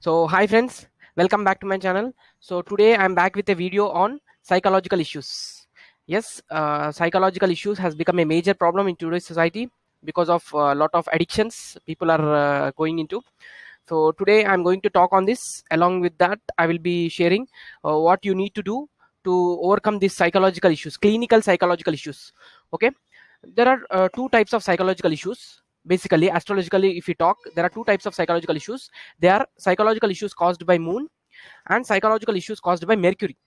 So hi friends, welcome back to my channel. So today I'm back with a video on psychological issues. Yes, psychological issues has become a major problem in today's society because of a lot of addictions people are going into. So today I'm going to talk on this. Along with that, I will be sharing what you need to do to overcome these psychological issues, clinical psychological issues. Okay, there are two types of psychological issues. Basically, astrologically, if we talk, there are two types of psychological issues. They are psychological issues caused by moon and psychological issues caused by Mercury.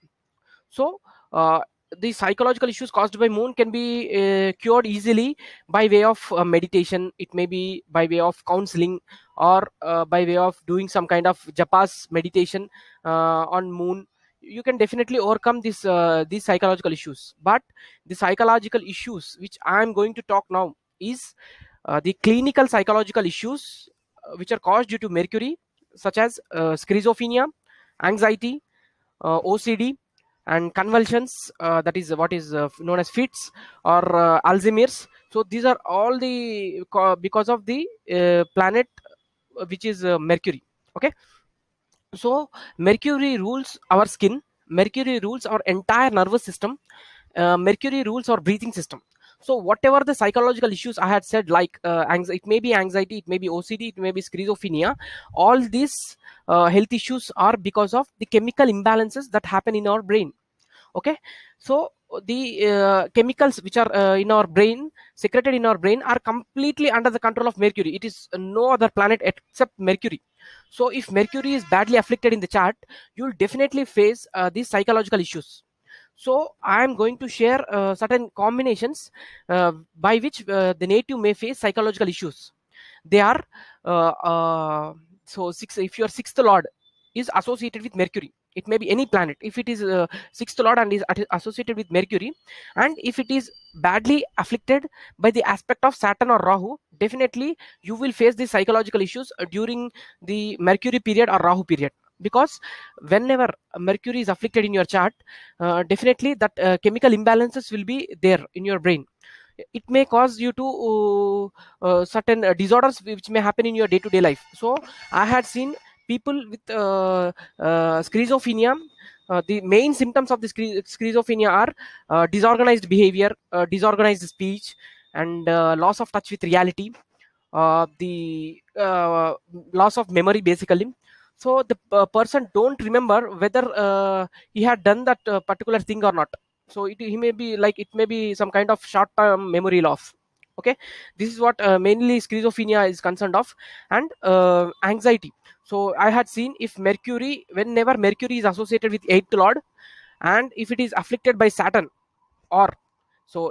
So the psychological issues caused by moon can be cured easily by way of meditation. It may be by way of counseling, or by way of doing some kind of japas meditation on moon. You can definitely overcome these psychological issues. But the psychological issues which I am going to talk now is the clinical psychological issues which are caused due to Mercury, such as schizophrenia, anxiety, OCD, and convulsions. That is what is known as fits or Alzheimer's. So these are all because of the planet which is Mercury. Okay, so Mercury rules our skin. Mercury rules our entire nervous system. Mercury rules our breathing system. So whatever the psychological issues I had said, like it may be anxiety, it may be OCD, it may be schizophrenia, all these health issues are because of the chemical imbalances that happen in our brain. Okay, so the chemicals which are in our brain, secreted in our brain, are completely under the control of Mercury. It is no other planet except Mercury. So if Mercury is badly afflicted in the chart, you'll definitely face these psychological issues. So I am going to share certain combinations by which the native may face psychological issues. They are so six, if your sixth lord is associated with Mercury, it may be any planet. If it is sixth lord and is associated with Mercury, and if it is badly afflicted by the aspect of Saturn or Rahu, definitely you will face these psychological issues during the Mercury period or Rahu period. Because whenever Mercury is afflicted in your chart, definitely that chemical imbalances will be there in your brain. It may cause you to certain disorders which may happen in your day to day life. So I had seen people with schizophrenia. The main symptoms of the schizophrenia are disorganized behavior, disorganized speech, and loss of touch with reality, the loss of memory basically. So the person don't remember whether he had done that particular thing or not. So he may be like, it may be some kind of short term memory loss. Okay, this is what mainly schizophrenia is concerned of. And anxiety. So I had seen, if Mercury, whenever Mercury is associated with eighth lord, and if it is afflicted by Saturn, or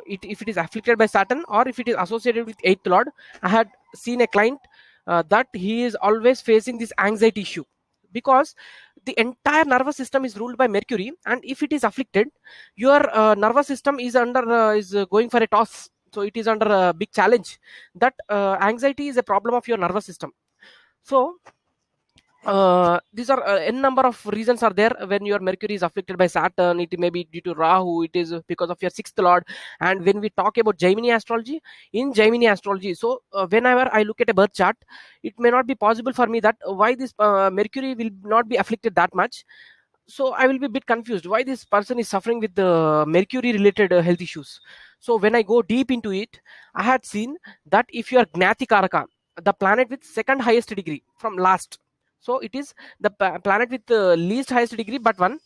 if it is afflicted by Saturn, or if it is associated with eighth lord, I had seen a client that he is always facing this anxiety issue. Because the entire nervous system is ruled by Mercury, and if it is afflicted, your nervous system is going for a toss. So it is under a big challenge. That anxiety is a problem of your nervous system. So these are n number of reasons are there. When your Mercury is afflicted by Saturn, it may be due to Rahu, it is because of your sixth lord. And when we talk about Gemini astrology, in Gemini astrology, so whenever I look at a birth chart, it may not be possible for me that why this Mercury will not be afflicted that much. So I will be a bit confused why this person is suffering with the Mercury related health issues. So when I go deep into it, I had seen that if you are Gnati Karaka, the planet with second highest degree from last, so it is the planet with the least highest degree, but one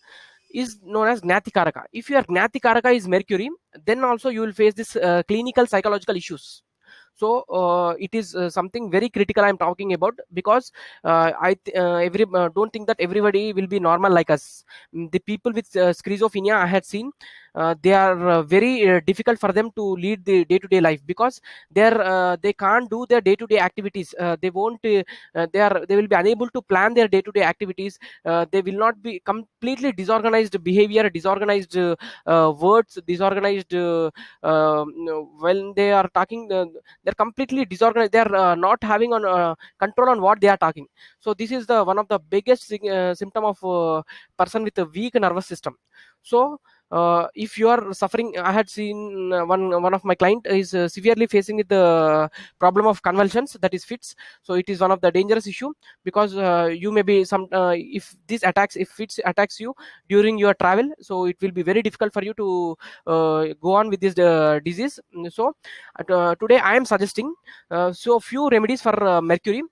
is known as Gnati Karaka. If your Gnati Karaka is Mercury, then also you will face this clinical psychological issues. So it is something very critical I'm talking about. Because every don't think that everybody will be normal like us. The people with schizophrenia I had seen, they are very difficult for them to lead the day to day life. Because they can't do their day to day activities. They won't they will be unable to plan their day to day activities. They will not be completely disorganized behavior, disorganized words, disorganized when they are talking. They're completely disorganized. They're not having on control on what they are talking. So this is the one of the biggest symptom of person with a weak nervous system. So If you are suffering, I had seen one of my client is severely facing with the problem of convulsions, that is fits. So it is one of the dangerous issue, because you may be some if this attacks, if fits attacks you during your travel, so it will be very difficult for you to go on with this disease. So today I am suggesting so few remedies for mercury,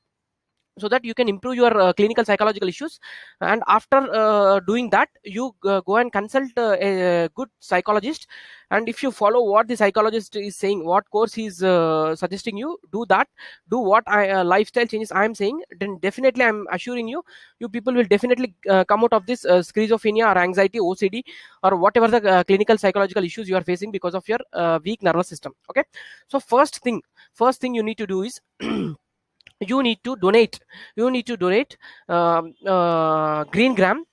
so that you can improve your clinical psychological issues. And after doing that, you go and consult a good psychologist, and if you follow what the psychologist is saying, what course he's suggesting you, do that, do what lifestyle changes I am saying, then definitely I'm assuring you, you people will definitely come out of this schizophrenia or anxiety, OCD, or whatever the clinical psychological issues you are facing because of your weak nervous system. Okay, so first thing you need to do is you need to donate, you need to donate green gram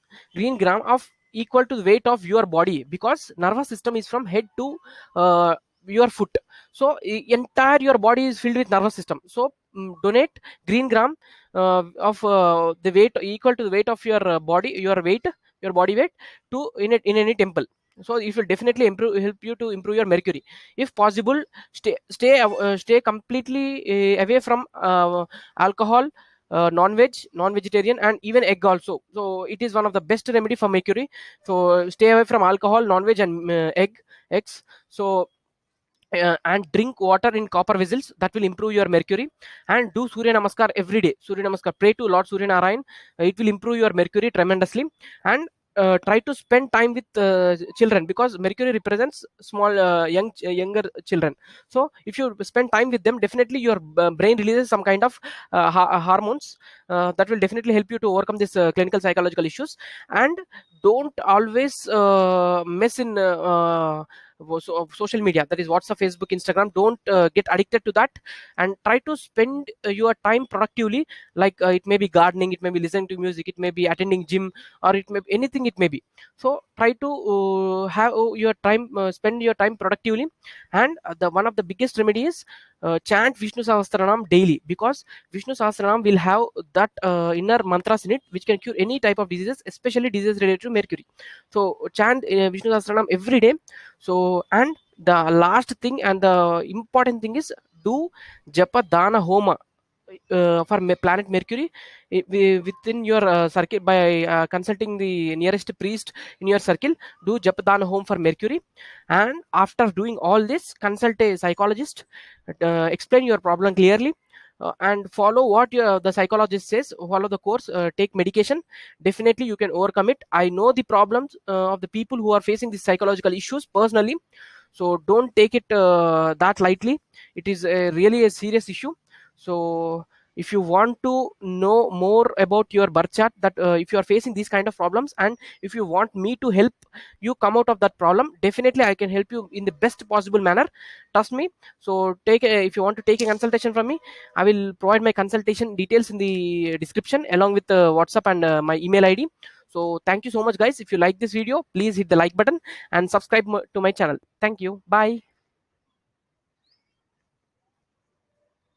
of equal to the weight of your body, because nervous system is from head to uh, your foot. So entire your body is filled with nervous system. So donate green gram of the weight equal to the weight of your body, your body weight, to in any temple. So it will definitely help you to improve your mercury. If possible, stay completely away from alcohol, non-vegetarian, and even egg also. So it is one of the best remedy for mercury. So stay away from alcohol, non-veg, and eggs. So and drink water in copper vessels, that will improve your mercury. And do surya namaskar every day. Surya namaskar, pray to Lord Surya Narayan. It will improve your mercury tremendously. And try to spend time with children, because mercury represents small younger children. So if you spend time with them, definitely your brain releases some kind of hormones that will definitely help you to overcome this clinical psychological issues. And don't always mess in social media, that is WhatsApp, Facebook, Instagram. Don't get addicted to that, and try to spend your time productively. Like it may be gardening, it may be listening to music, it may be attending gym, or it may be anything, it may be. So try to have your time spend your time productively. And the one of the biggest remedy is chant Vishnu Sahasranam daily, because Vishnu Sahasranam will have that inner mantras in it, which can cure any type of diseases, especially diseases related to mercury. So chant Vishnu Sahasranam every day. So, and the last thing and the important thing is, do japa dana homa for planet mercury within your circle, by consulting the nearest priest in your circle. Do japa dana home for mercury, and after doing all this, consult a psychologist, explain your problem clearly, and follow what the psychologist says, follow the course, take medication. Definitely you can overcome it. I know the problems of the people who are facing these psychological issues personally. So don't take it that lightly. It is really a serious issue. So if you want to know more about your birth chart, that if you are facing these kind of problems, and if you want me to help you come out of that problem, definitely I can help you in the best possible manner. Trust me. So if you want to take a consultation from me, I will provide my consultation details in the description, along with WhatsApp and my email ID. So thank you so much, guys. If you like this video, please hit the like button and subscribe to my channel. Thank you. Bye.